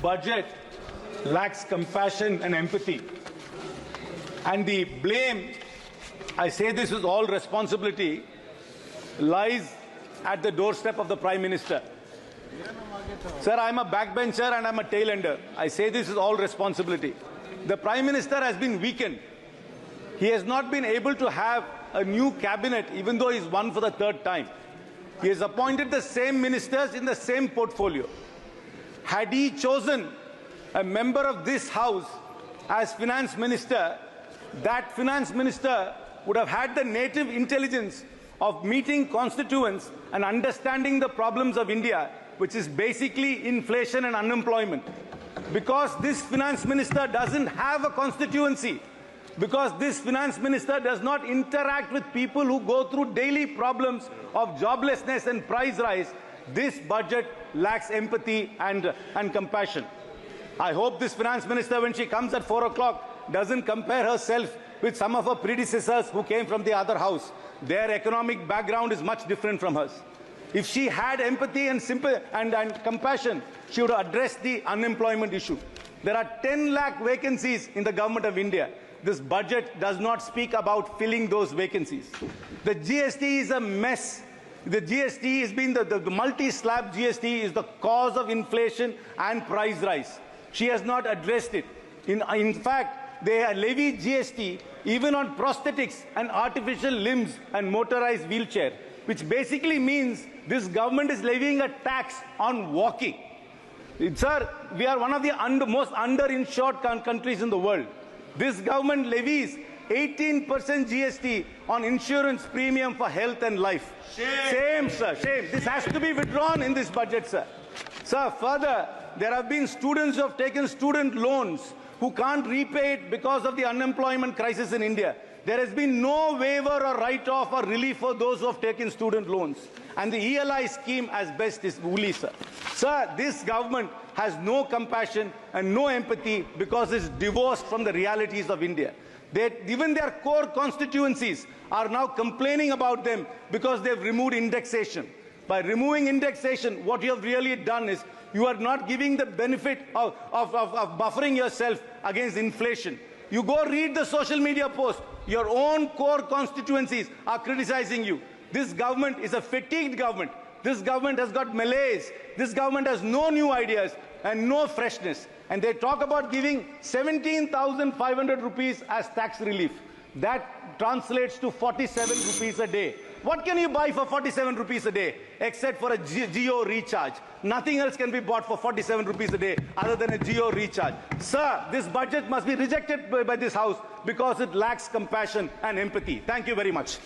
budget lacks compassion and empathy. And the blame, I say this with all responsibility, lies at the doorstep of the Prime Minister. Sir, I'm a backbencher and I'm a tailender. I say this with all responsibility. The Prime Minister has been weakened. He has not been able to have a new cabinet, even though he's won for the third time. He has appointed the same ministers in the same portfolio. Had he chosen a member of this House as finance minister, that finance minister would have had the native intelligence of meeting constituents and understanding the problems of India, which is basically inflation and unemployment. Because this finance minister doesn't have a constituency, because this finance minister does not interact with people who go through daily problems of joblessness and price rise, this budget lacks empathy and compassion. I hope this finance minister, when she comes at 4 o'clock, doesn't compare herself with some of her predecessors who came from the other house. Their economic background is much different from hers. If she had empathy and sympathy and compassion, she would address the unemployment issue. There are 10 lakh vacancies in the government of India. This budget does not speak about filling those vacancies. The GST is a mess. The GST has been the multi-slab GST is the cause of inflation and price rise. She has not addressed it. In fact, they have levied GST even on prosthetics and artificial limbs and motorized wheelchair, which basically means this government is levying a tax on walking. Sir, we are one of the most underinsured countries in the world. This government levies 18% GST on insurance premium for health and life. Shame, sir, shame. This has to be withdrawn in this budget, sir. Sir, further, there have been students who have taken student loans who can't repay it because of the unemployment crisis in India. There has been no waiver or write-off or relief for those who have taken student loans. And the ELI scheme, as best, is woolly, sir. Sir, this government has no compassion and no empathy because it's divorced from the realities of India. Even their core constituencies are now complaining about them because they've removed indexation. By removing indexation, what you have really done is you are not giving the benefit of buffering yourself against inflation. You go read the social media posts. Your own core constituencies are criticizing you. This government is a fatigued government. This government has got malaise. This government has no new ideas and no freshness. And they talk about giving 17,500 rupees as tax relief. That translates to 47 rupees a day. What can you buy for 47 rupees a day except for a Jio recharge? Nothing else can be bought for 47 rupees a day other than a Jio recharge. Sir, this budget must be rejected by this House because it lacks compassion and empathy. Thank you very much.